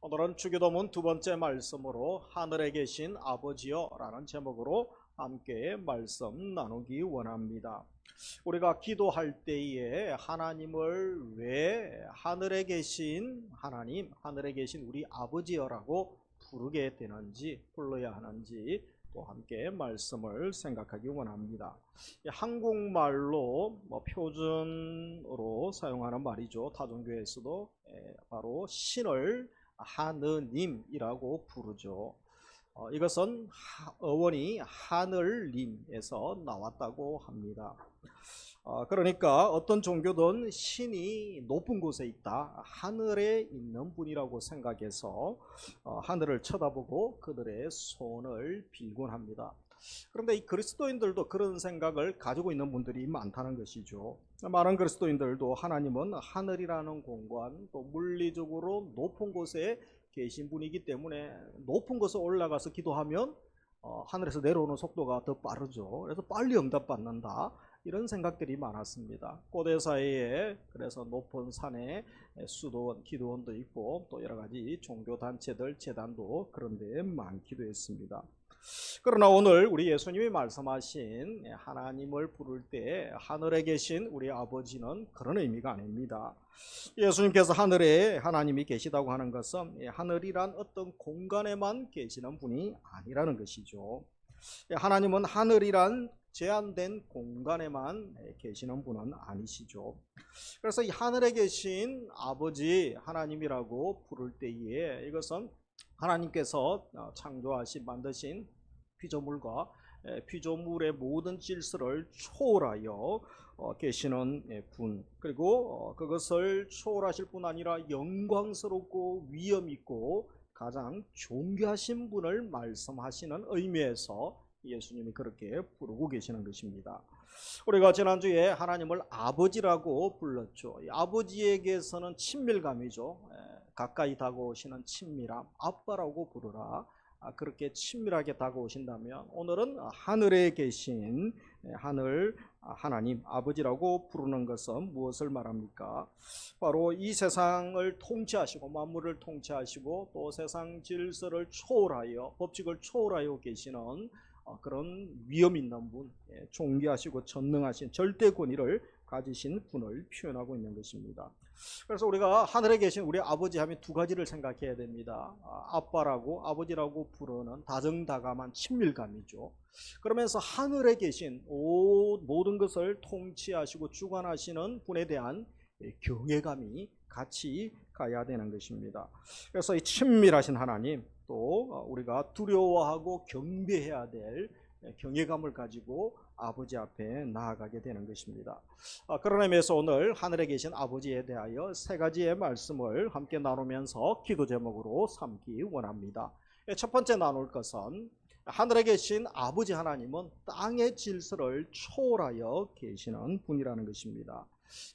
오늘은 주기도문 두 번째 말씀으로 하늘에 계신 아버지여 라는 제목으로 함께 말씀 나누기 원합니다. 우리가 기도할 때에 하나님을 왜 하늘에 계신 하나님, 하늘에 계신 우리 아버지여라고 부르게 되는지, 불러야 하는지 또 함께 말씀을 생각하기 원합니다. 한국말로 표준으로 사용하는 말이죠. 다종교에서도 바로 신을 하느님이라고 부르죠. 이것은 어원이 하늘님에서 나왔다고 합니다. 그러니까 어떤 종교든 신이 높은 곳에 있다, 하늘에 있는 분이라고 생각해서 하늘을 쳐다보고 그들의 손을 빌곤 합니다. 그런데 이 그리스도인들도 그런 생각을 가지고 있는 분들이 많다는 것이죠. 많은 그리스도인들도 하나님은 하늘이라는 공간, 또 물리적으로 높은 곳에 계신 분이기 때문에 높은 곳에 올라가서 기도하면 하늘에서 내려오는 속도가 더 빠르죠. 그래서 빨리 응답받는다, 이런 생각들이 많았습니다. 고대사회에 그래서 높은 산에 수도원, 기도원도 있고 또 여러 가지 종교단체들, 재단도 그런 데 많기도 했습니다. 그러나 오늘 우리 예수님이 말씀하신 하나님을 부를 때 하늘에 계신 우리 아버지는 그런 의미가 아닙니다. 예수님께서 하늘에 하나님이 계시다고 하는 것은 하늘이란 어떤 공간에만 계시는 분이 아니라는 것이죠. 하나님은 하늘이란 제한된 공간에만 계시는 분은 아니시죠. 그래서 이 하늘에 계신 아버지 하나님이라고 부를 때에 이것은 하나님께서 창조하신, 만드신 피조물과 피조물의 모든 질서를 초월하여 계시는 분, 그리고 그것을 초월하실 뿐 아니라 영광스럽고 위엄 있고 가장 존귀하신 분을 말씀하시는 의미에서 예수님이 그렇게 부르고 계시는 것입니다. 우리가 지난주에 하나님을 아버지라고 불렀죠. 아버지에게서는 친밀감이죠. 가까이 다가오시는 친밀함, 아빠라고 부르라. 그렇게 친밀하게 다가오신다면 오늘은 하늘에 계신 하나님 아버지라고 부르는 것은 무엇을 말합니까? 바로 이 세상을 통치하시고 만물을 통치하시고 또 세상 질서를 초월하여, 법칙을 초월하여 계시는 그런 위엄 있는 분, 존귀하시고 전능하신 절대 권위를 가지신 분을 표현하고 있는 것입니다. 그래서 우리가 하늘에 계신 우리 아버지 하면 두 가지를 생각해야 됩니다. 아빠라고, 아버지라고 부르는 다정다감한 친밀감이죠. 그러면서 하늘에 계신 모든 것을 통치하시고 주관하시는 분에 대한 경외감이 같이 가야 되는 것입니다. 그래서 이 친밀하신 하나님, 또 우리가 두려워하고 경배해야 될 경외감을 가지고 아버지 앞에 나아가게 되는 것입니다. 그런 의미에서 오늘 하늘에 계신 아버지에 대하여 세 가지의 말씀을 함께 나누면서 기도 제목으로 삼기 원합니다. 첫 번째 나눌 것은 하늘에 계신 아버지 하나님은 땅의 질서를 초월하여 계시는 분이라는 것입니다.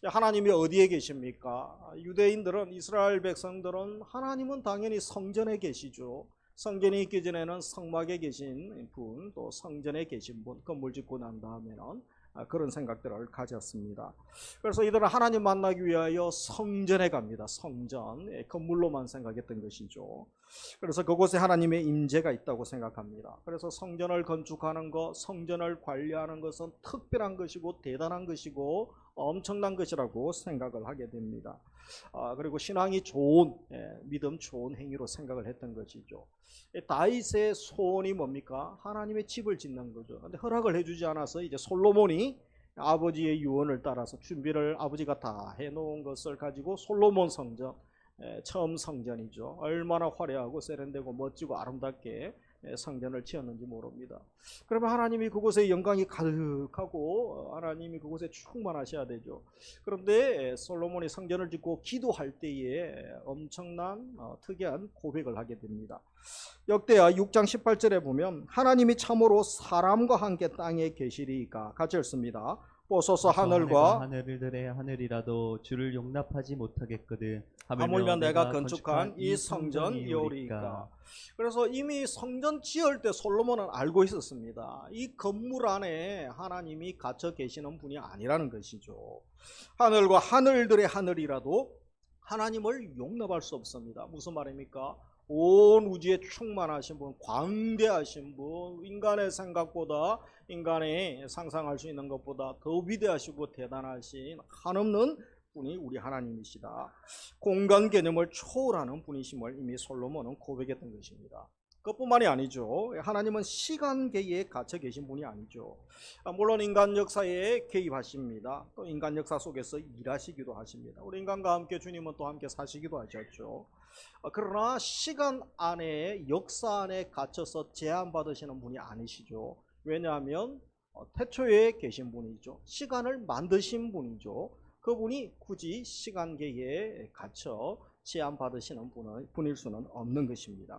하나님이 어디에 계십니까? 유대인들은, 이스라엘 백성들은 하나님은 당연히 성전에 계시죠. 성전이 있기 전에는 성막에 계신 분, 또 성전에 계신 분, 건물 짓고 난 다음에는 그런 생각들을 가졌습니다. 그래서 이들은 하나님 만나기 위하여 성전에 갑니다. 성전, 건물로만 생각했던 것이죠. 그래서 그곳에 하나님의 임재가 있다고 생각합니다. 그래서 성전을 건축하는 것, 성전을 관리하는 것은 특별한 것이고 대단한 것이고 엄청난 것이라고 생각을 하게 됩니다. 그리고 신앙이 좋은, 믿음 좋은 행위로 생각을 했던 것이죠. 다윗의 소원이 뭡니까? 하나님의 집을 짓는 거죠. 근데 허락을 해주지 않아서 이제 솔로몬이 아버지의 유언을 따라서 준비를 아버지가 다 해놓은 것을 가지고 솔로몬 성전, 처음 성전이죠. 얼마나 화려하고 세련되고 멋지고 아름답게 성전을 지었는지 모릅니다. 그러면 하나님이 그곳에 영광이 가득하고 하나님이 그곳에 충만하셔야 되죠. 그런데 솔로몬이 성전을 짓고 기도할 때에 엄청난 특이한 고백을 하게 됩니다. 역대하 6장 18절에 보면 하나님이 참으로 사람과 함께 땅에 계시리이까, 같이 읽습니다. 보소서 하늘과 하늘들의 하늘이라도 주를 용납하지 못하겠거든 하물며 내가 건축한 이 성전이오리이까. 그래서 이미 성전 지을 때 솔로몬은 알고 있었습니다. 이 건물 안에 하나님이 갇혀 계시는 분이 아니라는 것이죠. 하늘과 하늘들의 하늘이라도 하나님을 용납할 수 없습니다. 무슨 말입니까? 온 우주에 충만하신 분, 광대하신 분, 인간의 생각보다, 인간이 상상할 수 있는 것보다 더 위대하시고 대단하신 한없는 분이 우리 하나님이시다. 공간 개념을 초월하는 분이심을 이미 솔로몬은 고백했던 것입니다. 그것뿐만이 아니죠. 하나님은 시간계에 갇혀 계신 분이 아니죠. 물론 인간 역사에 개입하십니다. 또 인간 역사 속에서 일하시기도 하십니다. 우리 인간과 함께 주님은 또 함께 사시기도 하셨죠. 그러나 시간 안에, 역사 안에 갇혀서 제한받으시는 분이 아니시죠. 왜냐하면 태초에 계신 분이죠. 시간을 만드신 분이죠. 그분이 굳이 시간계에 갇혀 제한받으시는 분일 수는 없는 것입니다.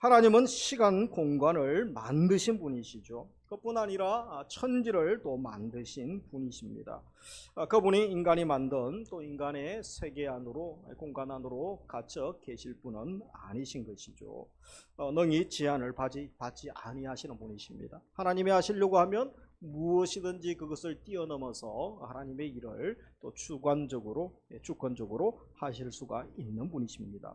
하나님은 시간, 공간을 만드신 분이시죠. 그뿐 아니라 천지를 또 만드신 분이십니다. 그분이 인간이 만든 또 인간의 세계 안으로, 공간 안으로 갇혀 계실 분은 아니신 것이죠. 능히 제한을 받지 아니하시는 분이십니다. 하나님이 하시려고 하면 무엇이든지 그것을 뛰어넘어서 하나님의 일을 또 주권적으로 하실 수가 있는 분이십니다.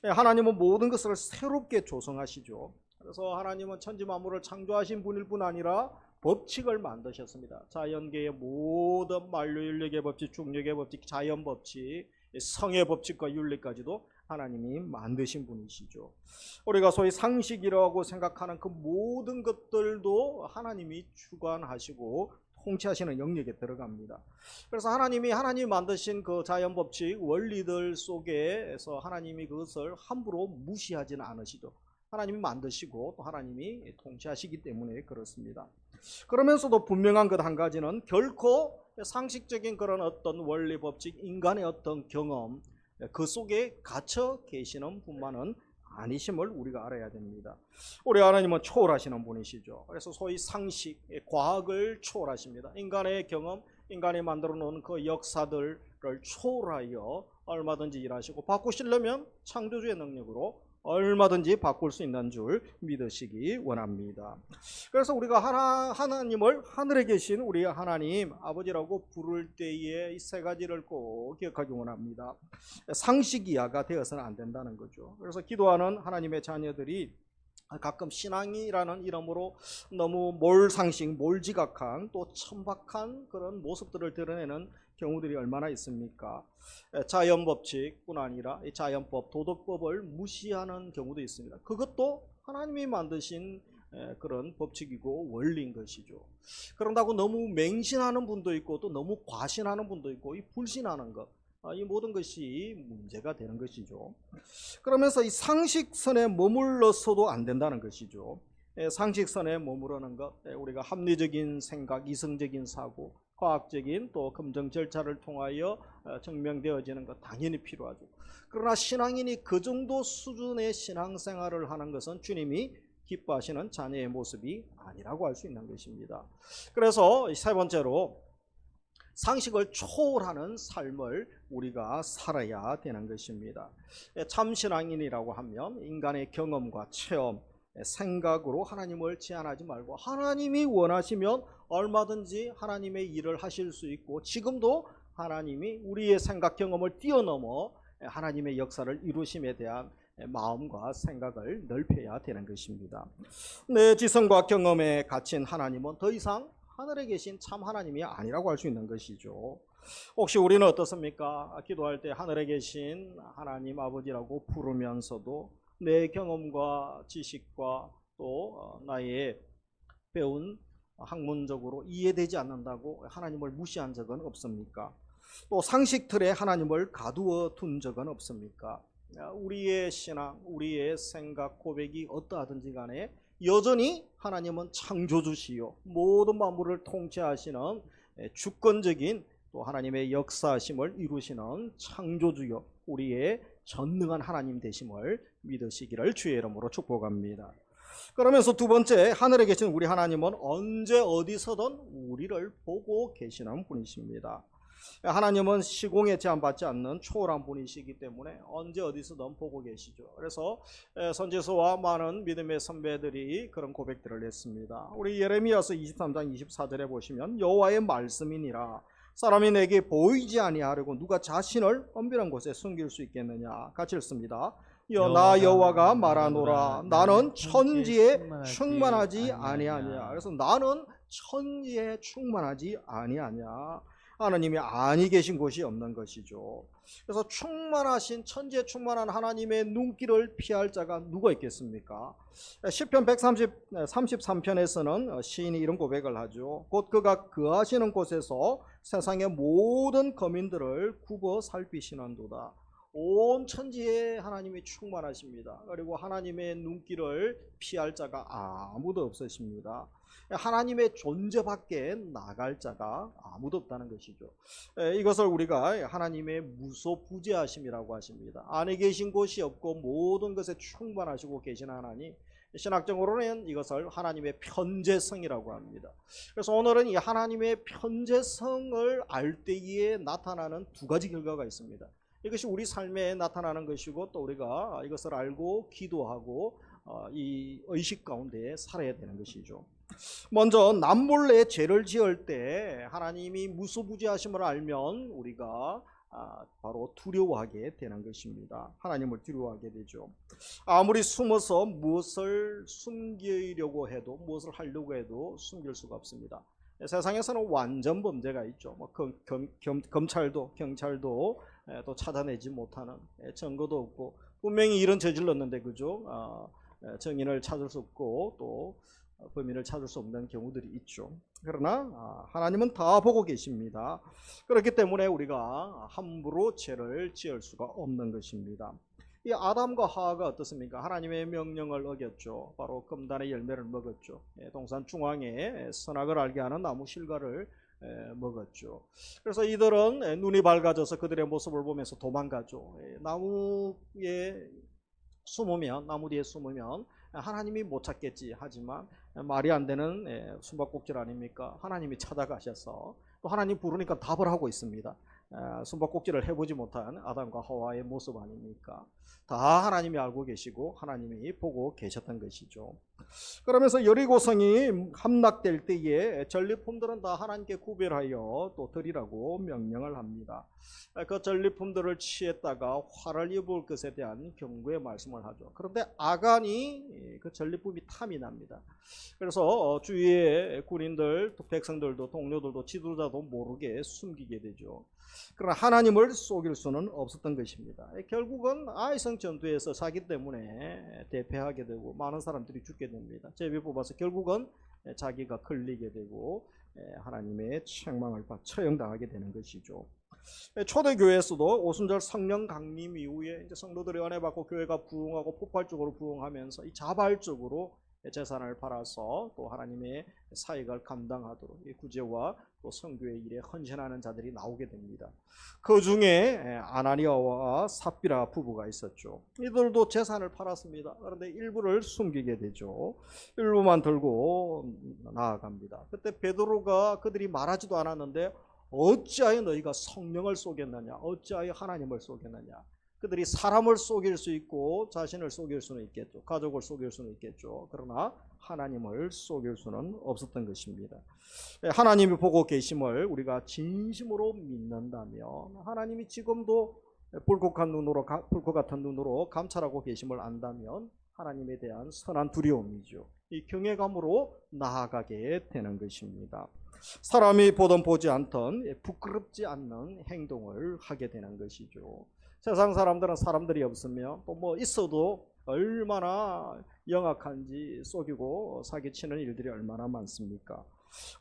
하나님은 모든 것을 새롭게 조성하시죠. 그래서 하나님은 천지 만물을 창조하신 분일 뿐 아니라 법칙을 만드셨습니다. 자연계의 모든 만류인력의 법칙, 중력의 법칙, 자연 법칙, 성의 법칙과 윤리까지도 하나님이 만드신 분이시죠. 우리가 소위 상식이라고 생각하는 그 모든 것들도 하나님이 주관하시고 통치하시는 영역에 들어갑니다. 그래서 하나님이 만드신 그 자연 법칙, 원리들 속에서 하나님이 그것을 함부로 무시하지는 않으시죠. 하나님이 만드시고 또 하나님이 통치하시기 때문에 그렇습니다. 그러면서도 분명한 것 한 가지는 결코 상식적인 그런 어떤 원리 법칙, 인간의 어떤 경험, 그 속에 갇혀 계시는 분만은 아니심을 우리가 알아야 됩니다. 우리 하나님은 초월하시는 분이시죠. 그래서 소위 상식, 과학을 초월하십니다. 인간의 경험, 인간이 만들어 놓은 그 역사들을 초월하여 얼마든지 일하시고, 바꾸시려면 창조주의 능력으로 얼마든지 바꿀 수 있는 줄 믿으시기 원합니다. 그래서 우리가 하나님을 하늘에 계신 우리 하나님 아버지라고 부를 때에 이 세 가지를 꼭 기억하기 원합니다. 상식 이하가 되어서는 안 된다는 거죠. 그래서 기도하는 하나님의 자녀들이 가끔 신앙이라는 이름으로 너무 몰상식, 몰지각한 또 천박한 그런 모습들을 드러내는 경우들이 얼마나 있습니까? 자연법칙뿐 아니라 이 자연법, 도덕법을 무시하는 경우도 있습니다. 그것도 하나님이 만드신 그런 법칙이고 원리인 것이죠. 그런다고 너무 맹신하는 분도 있고 또 너무 과신하는 분도 있고 이 불신하는 것, 이 모든 것이 문제가 되는 것이죠. 그러면서 이 상식선에 머물러서도 안 된다는 것이죠. 상식선에 머무르는 것, 우리가 합리적인 생각, 이성적인 사고, 과학적인 또 검증 절차를 통하여 증명되어지는 것 당연히 필요하죠. 그러나 신앙인이 그 정도 수준의 신앙생활을 하는 것은 주님이 기뻐하시는 자녀의 모습이 아니라고 할 수 있는 것입니다. 그래서 세 번째로 상식을 초월하는 삶을 우리가 살아야 되는 것입니다. 참 신앙인이라고 하면 인간의 경험과 체험, 생각으로 하나님을 제한하지 말고 하나님이 원하시면 얼마든지 하나님의 일을 하실 수 있고 지금도 하나님이 우리의 생각 경험을 뛰어넘어 하나님의 역사를 이루심에 대한 마음과 생각을 넓혀야 되는 것입니다. 내 지성과 경험에 갇힌 하나님은 더 이상 하늘에 계신 참 하나님이 아니라고 할 수 있는 것이죠. 혹시 우리는 어떻습니까? 기도할 때 하늘에 계신 하나님 아버지라고 부르면서도 내 경험과 지식과 또 나의 배운 학문적으로 이해되지 않는다고 하나님을 무시한 적은 없습니까? 또 상식 틀에 하나님을 가두어 둔 적은 없습니까? 우리의 신앙, 우리의 생각, 고백이 어떠하든지 간에 여전히 하나님은 창조주시요 모든 만물을 통치하시는 주권적인 또 하나님의 역사심을 이루시는 창조주요 우리의 전능한 하나님 되심을 믿으시기를 주의 이름으로 축복합니다. 그러면서 두 번째, 하늘에 계신 우리 하나님은 언제 어디서든 우리를 보고 계시는 분이십니다. 하나님은 시공에 제한받지 않는 초월한 분이시기 때문에 언제 어디서든 보고 계시죠. 그래서 선지서와 많은 믿음의 선배들이 그런 고백들을 했습니다. 우리 예레미야서 23장 24절에 보시면 여호와의 말씀이니라 사람이 내게 보이지 아니하려고 누가 자신을 엄밀한 곳에 숨길 수 있겠느냐. 같이 읽습니다. 나 여호와가 말하노라 나는 천지에 충만하지 아니하냐. 그래서 나는 천지에 충만하지 아니하냐. 하나님이 아니 계신 곳이 없는 것이죠. 그래서 충만하신 천지에 충만한 하나님의 눈길을 피할 자가 누가 있겠습니까? 시편 133편에서는 시인이 이런 고백을 하죠. 곧 그가 거하시는 곳에서 세상의 모든 거민들을 굽어 살피시는도다. 온 천지에 하나님이 충만하십니다. 그리고 하나님의 눈길을 피할 자가 아무도 없으십니다. 하나님의 존재 밖에 나갈 자가 아무도 없다는 것이죠. 이것을 우리가 하나님의 무소부재하심이라고 하십니다. 안에 계신 곳이 없고 모든 것에 충만하시고 계신 하나님, 신학적으로는 이것을 하나님의 편재성이라고 합니다. 그래서 오늘은 이 하나님의 편재성을 알 때에 나타나는 두 가지 결과가 있습니다. 이것이 우리 삶에 나타나는 것이고 또 우리가 이것을 알고 기도하고 이 의식 가운데 살아야 되는 것이죠. 먼저 남몰래 죄를 지을 때 하나님이 무소부재하심을 알면 우리가 바로 두려워하게 되는 것입니다. 하나님을 두려워하게 되죠. 아무리 숨어서 무엇을 숨기려고 해도 무엇을 하려고 해도 숨길 수가 없습니다. 세상에서는 완전 범죄가 있죠. 검찰도 경찰도 또 찾아내지 못하는, 증거도 없고 분명히 이런 저질렀는데 그죠? 증인을 찾을 수 없고 또 범인을 찾을 수 없는 경우들이 있죠. 그러나 하나님은 다 보고 계십니다. 그렇기 때문에 우리가 함부로 죄를 지을 수가 없는 것입니다. 이 아담과 하와가 어떻습니까? 하나님의 명령을 어겼죠. 바로 금단의 열매를 먹었죠. 동산 중앙에 선악을 알게 하는 나무 실과를 먹었죠. 그래서 이들은 눈이 밝아져서 그들의 모습을 보면서 도망가죠. 나무 뒤에 숨으면 하나님이 못 찾겠지 하지만 말이 안 되는 숨바꼭질 아닙니까? 하나님이 찾아가셔서 또 하나님 부르니까 답을 하고 있습니다. 숨바꼭질을 해보지 못한 아담과 하와의 모습 아닙니까? 다 하나님이 알고 계시고 하나님이 보고 계셨던 것이죠. 그러면서 여리고성이 함락될 때에 전리품들은 다 하나님께 구별하여 또 드리라고 명령을 합니다. 그 전리품들을 취했다가 화를 입을 것에 대한 경고의 말씀을 하죠. 그런데 아간이 그 전리품이 탐이 납니다. 그래서 주위의 군인들, 또 백성들도 동료들도 지도자도 모르게 숨기게 되죠. 그러나 하나님을 속일 수는 없었던 것입니다. 결국은 아이성 전투에서 자기 때문에 대패하게 되고 많은 사람들이 죽게 됩니다. 제비 뽑아서 결국은 자기가 걸리게 되고 하나님의 책망을 처형당하게 되는 것이죠. 초대교회에서도 오순절 성령 강림 이후에 이제 성도들이 은혜 받고 교회가 부흥하고 폭발적으로 부흥하면서 이 자발적으로 재산을 팔아서 또 하나님의 사역을 감당하도록 구제와 또 선교의 일에 헌신하는 자들이 나오게 됩니다. 그 중에 아나니아와 삽비라 부부가 있었죠. 이들도 재산을 팔았습니다. 그런데 일부를 숨기게 되죠. 일부만 들고 나아갑니다. 그때 베드로가 그들이 말하지도 않았는데 어찌하여 너희가 성령을 속였느냐, 어찌하여 하나님을 속였느냐. 그들이 사람을 속일 수 있고 자신을 속일 수는 있겠죠. 가족을 속일 수는 있겠죠. 그러나 하나님을 속일 수는 없었던 것입니다. 하나님이 보고 계심을 우리가 진심으로 믿는다면 하나님이 지금도 불꽃 같은 눈으로 감찰하고 계심을 안다면 하나님에 대한 선한 두려움이죠. 이 경외감으로 나아가게 되는 것입니다. 사람이 보던 보지 않던 부끄럽지 않는 행동을 하게 되는 것이죠. 세상 사람들은 사람들이 없으며 또 뭐 있어도 얼마나 영악한지 속이고 사기치는 일들이 얼마나 많습니까?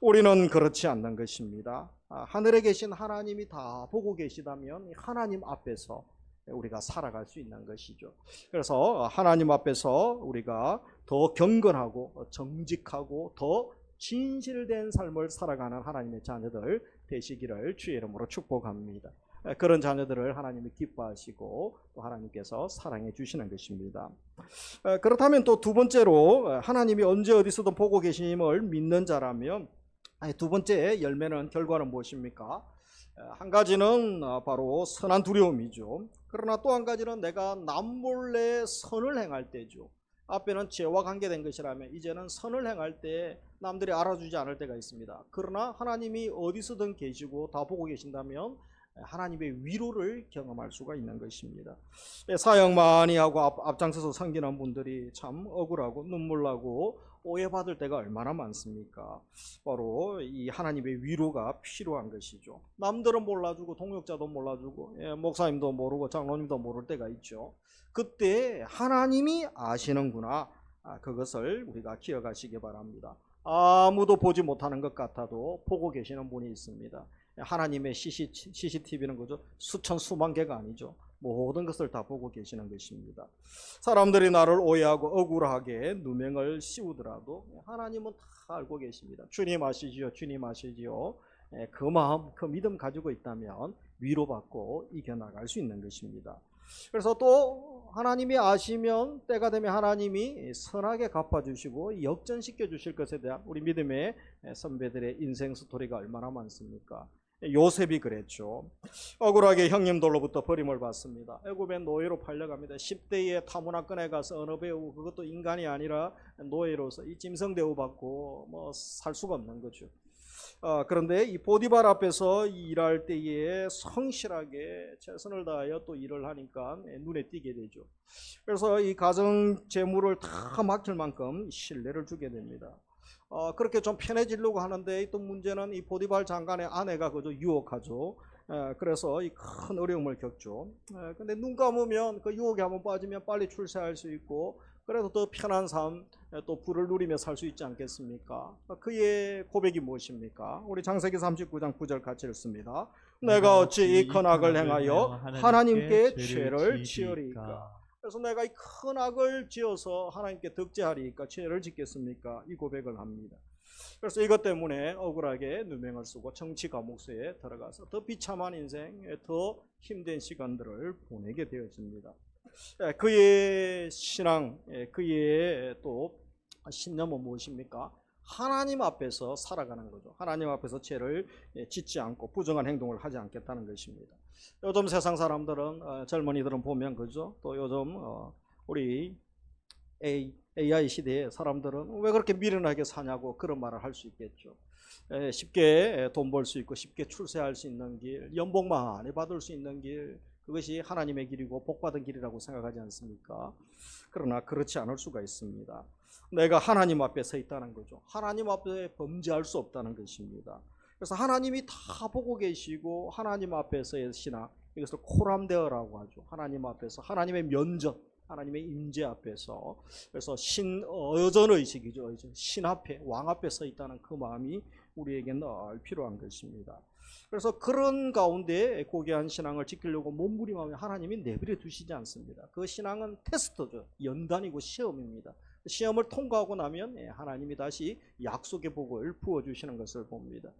우리는 그렇지 않는 것입니다. 하늘에 계신 하나님이 다 보고 계시다면 하나님 앞에서 우리가 살아갈 수 있는 것이죠. 그래서 하나님 앞에서 우리가 더 경건하고 정직하고 더 진실된 삶을 살아가는 하나님의 자녀들 되시기를 주의 이름으로 축복합니다. 그런 자녀들을 하나님이 기뻐하시고 또 하나님께서 사랑해 주시는 것입니다. 그렇다면 또 두 번째로 하나님이 언제 어디서든 보고 계심을 믿는 자라면 두 번째 열매는 결과는 무엇입니까? 한 가지는 바로 선한 두려움이죠. 그러나 또 한 가지는 내가 남몰래 선을 행할 때죠. 앞에는 죄와 관계된 것이라면 이제는 선을 행할 때 남들이 알아주지 않을 때가 있습니다. 그러나 하나님이 어디서든 계시고 다 보고 계신다면 하나님의 위로를 경험할 수가 있는 것입니다. 사역 많이 하고 앞장서서 섬기는 분들이 참 억울하고 눈물 나고 오해받을 때가 얼마나 많습니까? 바로 이 하나님의 위로가 필요한 것이죠. 남들은 몰라주고 동역자도 몰라주고 목사님도 모르고 장로님도 모를 때가 있죠. 그때 하나님이 아시는구나. 그것을 우리가 기억하시기 바랍니다. 아무도 보지 못하는 것 같아도 보고 계시는 분이 있습니다. 하나님의 CCTV는 그죠? 수천 수만 개가 아니죠. 모든 것을 다 보고 계시는 것입니다. 사람들이 나를 오해하고 억울하게 누명을 씌우더라도 하나님은 다 알고 계십니다. 주님 아시지요, 주님 아시지요. 그 마음, 그 믿음 가지고 있다면 위로받고 이겨나갈 수 있는 것입니다. 그래서 또 하나님이 아시면 때가 되면 하나님이 선하게 갚아주시고 역전시켜 주실 것에 대한 우리 믿음의 선배들의 인생 스토리가 얼마나 많습니까? 요셉이 그랬죠. 억울하게 형님들로부터 버림을 받습니다. 애굽의 노예로 팔려갑니다. 10대에 타문화권에 가서 언어 배우고 그것도 인간이 아니라 노예로서 이 짐승 대우받고 뭐 살 수가 없는 거죠. 그런데 이 보디발 앞에서 일할 때에 성실하게 최선을 다하여 또 일을 하니까 눈에 띄게 되죠. 그래서 이 가정 재물을 다 맡길 만큼 신뢰를 주게 됩니다. 그렇게 좀 편해지려고 하는데 또 문제는 이 보디발 장관의 아내가 그저 유혹하죠. 그래서 이 큰 어려움을 겪죠. 근데 눈 감으면 그 유혹에 한번 빠지면 빨리 출세할 수 있고 그래도 더 편한 삶, 또 부를 누리며 살 수 있지 않겠습니까? 그의 고백이 무엇입니까? 우리 창세기 39장 9절 같이 읽습니다. 내가 어찌 이 큰 악을 행하여 하나님께 죄를 지으리까? 그래서 내가 이 큰 악을 지어서 하나님께 덕죄하리까 죄를 짓겠습니까? 이 고백을 합니다. 그래서 이것 때문에 억울하게 누명을 쓰고 정치 감옥소에 들어가서 더 비참한 인생, 더 힘든 시간들을 보내게 되어집니다. 그의 신앙, 그의 또 신념은 무엇입니까? 하나님 앞에서 살아가는 거죠. 하나님 앞에서 죄를 짓지 않고 부정한 행동을 하지 않겠다는 것입니다. 요즘 세상 사람들은 젊은이들은 보면 그죠? 또 요즘 우리 AI 시대의 사람들은 왜 그렇게 미련하게 사냐고 그런 말을 할 수 있겠죠. 쉽게 돈 벌 수 있고 쉽게 출세할 수 있는 길, 연봉 많이 받을 수 있는 길, 그것이 하나님의 길이고 복받은 길이라고 생각하지 않습니까? 그러나 그렇지 않을 수가 있습니다. 내가 하나님 앞에 서 있다는 거죠. 하나님 앞에 범죄할 수 없다는 것입니다. 그래서 하나님이 다 보고 계시고 하나님 앞에서의 신앙, 이것을 코람데어라고 하죠. 하나님 앞에서 하나님의 면전, 하나님의 임재 앞에서, 그래서 어전의식이죠. 신 앞에, 왕 앞에 서 있다는 그 마음이 우리에게 늘 필요한 것입니다. 그래서 그런 가운데 고귀한 신앙을 지키려고 몸부림하면 하나님이 내버려 두시지 않습니다. 그 신앙은 테스트죠. 연단이고 시험입니다. 시험을 통과하고 나면 하나님이 다시 약속의 복을 부어주시는 것을 봅니다.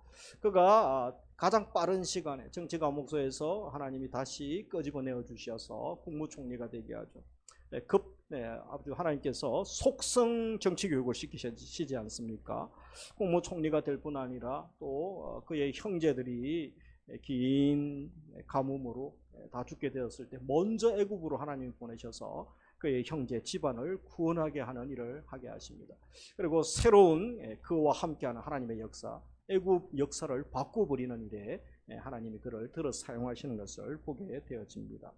그가 가장 빠른 시간에 정치감옥소에서 하나님이 다시 끄집어내어 주셔서 국무총리가 되게 하죠. 아주 하나님께서 속성 정치 교육을 시키시지 않습니까? 국무총리가 될 뿐 아니라 또 그의 형제들이 긴 가뭄으로 다 죽게 되었을 때 먼저 애굽으로 하나님이 보내셔서 그의 형제 집안을 구원하게 하는 일을 하게 하십니다. 그리고 새로운 그와 함께하는 하나님의 역사, 애굽 역사를 바꿔버리는 일에 하나님이 그를 들어 사용하시는 것을 보게 되어집니다.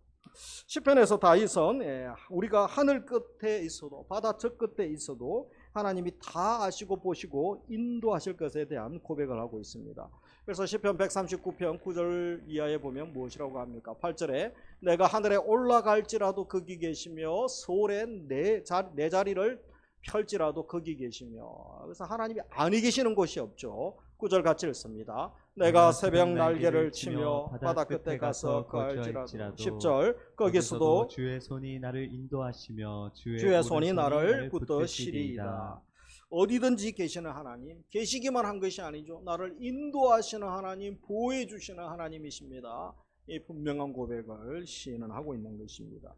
시편에서 다윗은 우리가 하늘 끝에 있어도 바다 저 끝에 있어도 하나님이 다 아시고 보시고 인도하실 것에 대한 고백을 하고 있습니다. 그래서 시편 139편 9절 이하에 보면 무엇이라고 합니까? 8절에 내가 하늘에 올라갈지라도 거기 계시며 서울에 내 자리를 펼지라도 거기 계시며, 그래서 하나님이 아니 계시는 곳이 없죠. 9절 같이 읽습니다. 내가 새벽 날개를 치며 바다 끝에 가서 거할지라도. 10절 거기서도 주의 손이 나를 인도하시며 주의 손이 나를 붙드시리이다. 어디든지 계시는 하나님, 계시기만 한 것이 아니죠. 나를 인도하시는 하나님, 보호해 주시는 하나님이십니다. 이 분명한 고백을 시인은 하고 있는 것입니다.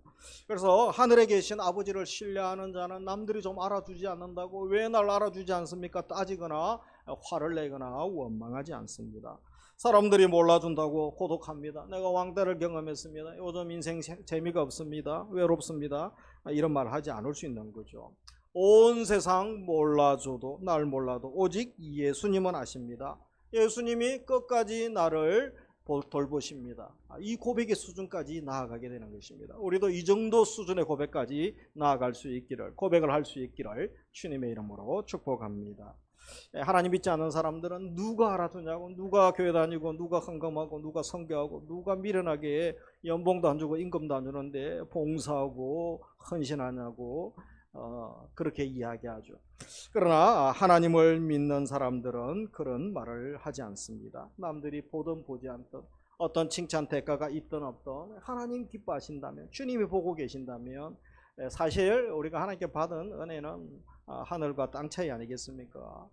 그래서 하늘에 계신 아버지를 신뢰하는 자는 남들이 좀 알아주지 않는다고 왜 날 알아주지 않습니까? 따지거나 화를 내거나 원망하지 않습니다. 사람들이 몰라준다고 고독합니다. 내가 왕따를 경험했습니다. 요즘 인생 재미가 없습니다. 외롭습니다. 이런 말 하지 않을 수 있는 거죠. 온 세상 몰라줘도 날 몰라도 오직 예수님은 아십니다. 예수님이 끝까지 나를 돌보십니다. 이 고백의 수준까지 나아가게 되는 것입니다. 우리도 이 정도 수준의 고백까지 나아갈 수 있기를, 고백을 할 수 있기를 주님의 이름으로 축복합니다. 하나님 믿지 않는 사람들은 누가 알아두냐고, 누가 교회 다니고, 누가 헌금하고, 누가 선교하고, 누가 미련하게 연봉도 안 주고 임금도 안 주는데 봉사하고 헌신하냐고 그렇게 이야기하죠. 그러나 하나님을 믿는 사람들은 그런 말을 하지 않습니다. 남들이 보든 보지 않든, 어떤 칭찬 대가가 있든 없든 하나님 기뻐하신다면, 주님이 보고 계신다면, 사실 우리가 하나님께 받은 은혜는 하늘과 땅 차이 아니겠습니까?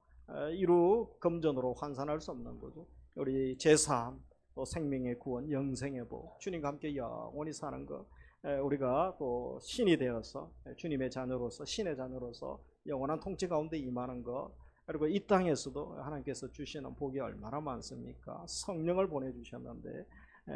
이루 금전으로 환산할 수 없는 거죠. 우리 제사함, 또 생명의 구원, 영생의 복, 주님과 함께 영원히 사는 것, 우리가 또 신이 되어서 주님의 자녀로서, 신의 자녀로서 영원한 통치 가운데 임하는 것, 그리고 이 땅에서도 하나님께서 주시는 복이 얼마나 많습니까? 성령을 보내주셨는데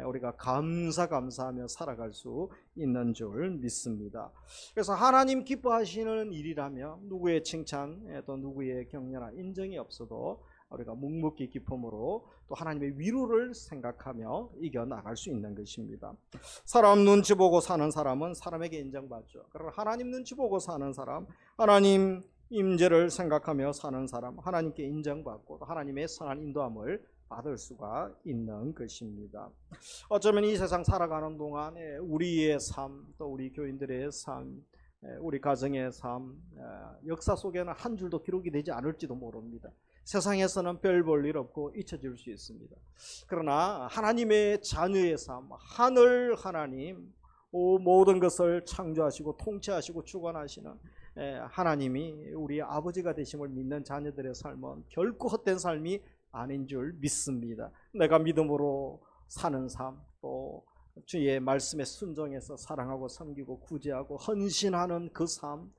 우리가 감사하며 살아갈 수 있는 줄 믿습니다. 그래서 하나님 기뻐하시는 일이라면 누구의 칭찬, 또 누구의 격려나 인정이 없어도 우리가 묵묵히 기쁨으로 또 하나님의 위로를 생각하며 이겨나갈 수 있는 것입니다. 사람 눈치 보고 사는 사람은 사람에게 인정받죠. 그러나 하나님 눈치 보고 사는 사람, 하나님 임재를 생각하며 사는 사람, 하나님께 인정받고 또 하나님의 선한 인도함을 받을 수가 있는 것입니다. 어쩌면 이 세상 살아가는 동안 우리의 삶, 또 우리 교인들의 삶, 우리 가정의 삶, 역사 속에는 한 줄도 기록이 되지 않을지도 모릅니다. 세상에서는 별 볼 일 없고 잊혀질 수 있습니다. 그러나 하나님의 자녀의 삶, 하늘 하나님, 모든 것을 창조하시고 통치하시고 주관하시는 하나님이 우리 아버지가 되심을 믿는 자녀들의 삶은 결코 헛된 삶이 아닌 줄 믿습니다. 내가 믿음으로 사는 삶, 또 주의 말씀에 순종해서 사랑하고 섬기고 구제하고 헌신하는 그 삶,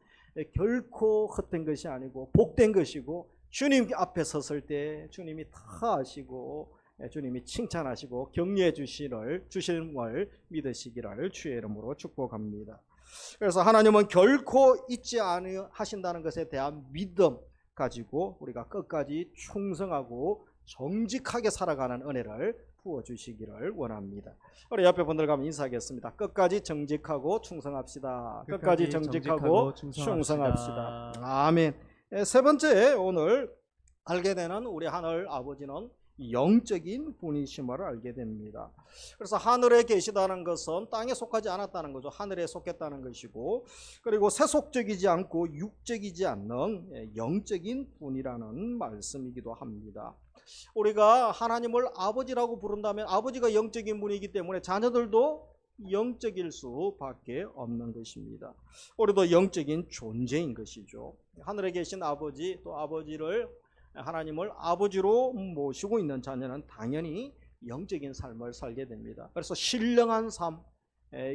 결코 헛된 것이 아니고 복된 것이고, 주님 앞에 섰을 때 주님이 다 아시고 주님이 칭찬하시고 격려해 주심을 믿으시기를 주의 이름으로 축복합니다. 그래서 하나님은 결코 잊지 않으신다는 것에 대한 믿음 가지고 우리가 끝까지 충성하고 정직하게 살아가는 은혜를 부어주시기를 원합니다. 우리 옆에 분들과 인사하겠습니다. 끝까지 정직하고 충성합시다. 끝까지 정직하고 충성합시다. 아멘. 세 번째, 오늘 알게 되는 우리 하늘 아버지는 영적인 분이심을 알게 됩니다. 그래서 하늘에 계시다는 것은 땅에 속하지 않았다는 거죠. 하늘에 속했다는 것이고, 그리고 세속적이지 않고 육적이지 않는 영적인 분이라는 말씀이기도 합니다. 우리가 하나님을 아버지라고 부른다면 아버지가 영적인 분이기 때문에 자녀들도 영적일 수밖에 없는 것입니다. 우리도 영적인 존재인 것이죠. 하늘에 계신 아버지, 또 하나님을 아버지로 모시고 있는 자녀는 당연히 영적인 삶을 살게 됩니다. 그래서 신령한 삶,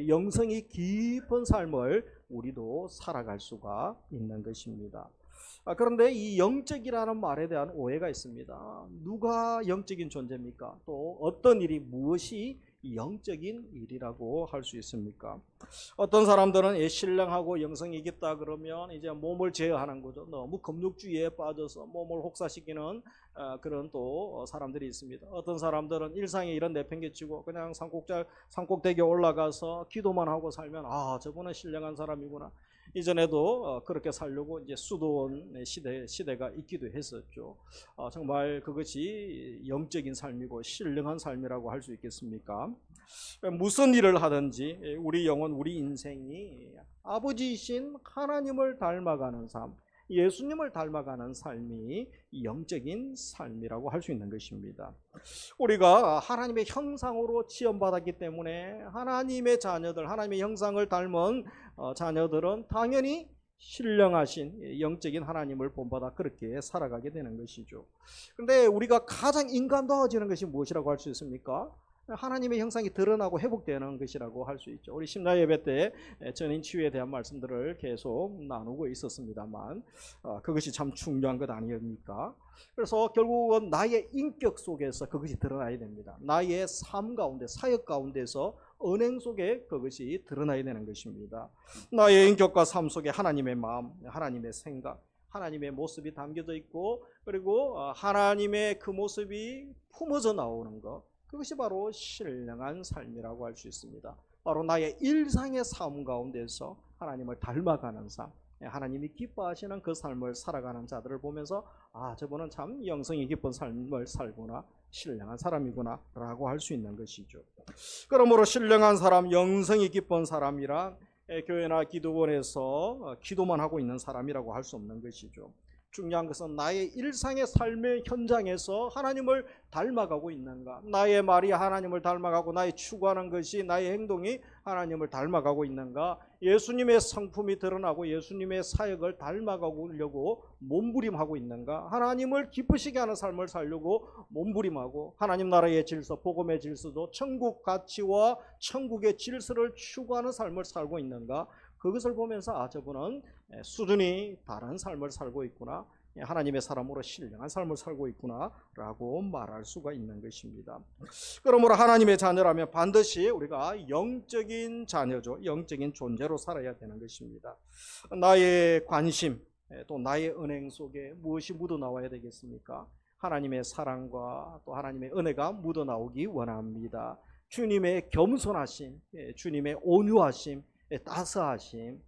영성이 깊은 삶을 우리도 살아갈 수가 있는 것입니다. 그런데 이 영적이라는 말에 대한 오해가 있습니다. 누가 영적인 존재입니까? 또 어떤 일이, 무엇이 영적인 일이라고 할 수 있습니까? 어떤 사람들은 신령하고 영성이 깊다 그러면 이제 몸을 제어하는 거죠. 너무 금욕주의에 빠져서 몸을 혹사시키는 그런 또 사람들이 있습니다. 어떤 사람들은 일상에 이런 내팽개치고 그냥 산꼭대기에 올라가서 기도만 하고 살면 저분은 신령한 사람이구나. 이전에도 그렇게 살려고 이제 수도원 시대가 있기도 했었죠. 정말 그것이 영적인 삶이고 신령한 삶이라고 할 수 있겠습니까? 무슨 일을 하든지 우리 영혼, 우리 인생이 아버지이신 하나님을 닮아가는 삶, 예수님을 닮아가는 삶이 영적인 삶이라고 할 수 있는 것입니다. 우리가 하나님의 형상으로 지음받았기 때문에 하나님의 자녀들, 하나님의 형상을 닮은 자녀들은 당연히 신령하신 영적인 하나님을 본받아 그렇게 살아가게 되는 것이죠. 그런데 우리가 가장 인간다워지는 것이 무엇이라고 할 수 있습니까? 하나님의 형상이 드러나고 회복되는 것이라고 할 수 있죠. 우리 심야 예배 때 전인 치유에 대한 말씀들을 계속 나누고 있었습니다만 그것이 참 중요한 것 아니옵니까? 그래서 결국은 나의 인격 속에서 그것이 드러나야 됩니다. 나의 삶 가운데, 사역 가운데서 은행 속에 그것이 드러나야 되는 것입니다. 나의 인격과 삶 속에 하나님의 마음, 하나님의 생각, 하나님의 모습이 담겨져 있고, 그리고 하나님의 그 모습이 품어져 나오는 것, 그것이 바로 신령한 삶이라고 할 수 있습니다. 바로 나의 일상의 삶 가운데서 하나님을 닮아가는 삶, 하나님이 기뻐하시는 그 삶을 살아가는 자들을 보면서 저분은 참 영성이 깊은 삶을 살구나, 신령한 사람이구나 라고 할 수 있는 것이죠. 그러므로 신령한 사람, 영성이 깊은 사람이란 교회나 기도원에서 기도만 하고 있는 사람이라고 할 수 없는 것이죠. 중요한 것은 나의 일상의 삶의 현장에서 하나님을 닮아가고 있는가, 나의 말이 하나님을 닮아가고 나의 추구하는 것이, 나의 행동이 하나님을 닮아가고 있는가, 예수님의 성품이 드러나고 예수님의 사역을 닮아가려고 몸부림하고 있는가, 하나님을 기쁘시게 하는 삶을 살려고 몸부림하고 하나님 나라의 질서, 복음의 질서도 천국 가치와 천국의 질서를 추구하는 삶을 살고 있는가, 그것을 보면서 저분은 수준이 다른 삶을 살고 있구나, 하나님의 사람으로 신령한 삶을 살고 있구나 라고 말할 수가 있는 것입니다. 그러므로 하나님의 자녀라면 반드시 우리가 영적인 자녀죠. 영적인 존재로 살아야 되는 것입니다. 나의 관심, 또 나의 은행 속에 무엇이 묻어나와야 되겠습니까? 하나님의 사랑과 또 하나님의 은혜가 묻어나오기 원합니다. 주님의 겸손하심, 주님의 온유하심, 따스하심,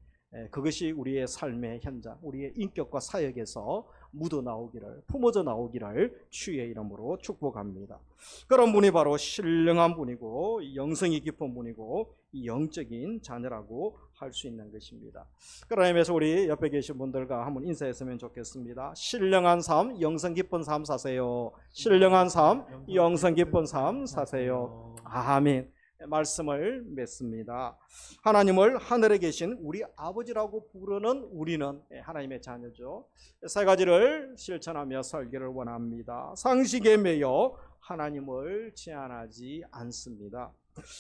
그것이 우리의 삶의 현장, 우리의 인격과 사역에서 묻어나오기를, 품어져 나오기를 주의 이름으로 축복합니다. 그런 분이 바로 신령한 분이고 영성이 깊은 분이고 영적인 자녀라고 할 수 있는 것입니다. 그런 의미에서 우리 옆에 계신 분들과 한번 인사했으면 좋겠습니다. 신령한 삶, 영성 깊은 삶 사세요. 신령한 삶, 영성 깊은 삶 사세요. 아멘. 말씀을 맺습니다. 하나님을 하늘에 계신 우리 아버지라고 부르는 우리는 하나님의 자녀죠. 세 가지를 실천하며 살기를 원합니다. 상식에 매여 하나님을 제한하지 않습니다.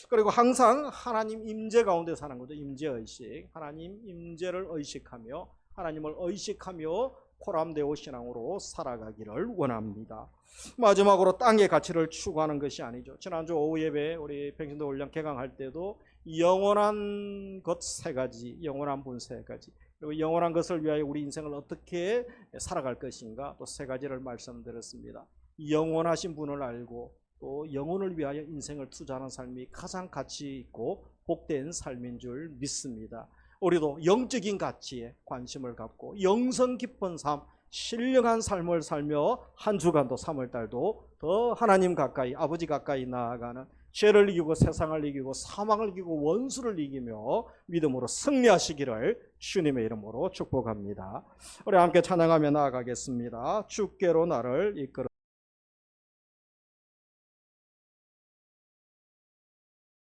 그리고 항상 하나님 임재 가운데 사는 거죠. 임재의식, 하나님 임재를 의식하며 하나님을 의식하며 코람데오 신앙으로 살아가기를 원합니다. 마지막으로 땅의 가치를 추구하는 것이 아니죠. 지난주 오후 예배 우리 평신도 훈련 개강할 때도 영원한 것 세 가지, 영원한 분 세 가지, 그리고 영원한 것을 위하여 우리 인생을 어떻게 살아갈 것인가 또 세 가지를 말씀드렸습니다. 영원하신 분을 알고 또 영혼을 위하여 인생을 투자하는 삶이 가장 가치 있고 복된 삶인 줄 믿습니다. 우리도 영적인 가치에 관심을 갖고 영성 깊은 삶, 신령한 삶을 살며 한 주간도 3월달도 더 하나님 가까이, 아버지 가까이 나아가는, 죄를 이기고 세상을 이기고 사망을 이기고 원수를 이기며 믿음으로 승리하시기를 주님의 이름으로 축복합니다. 우리 함께 찬양하며 나아가겠습니다. 주께로 나를 이끌어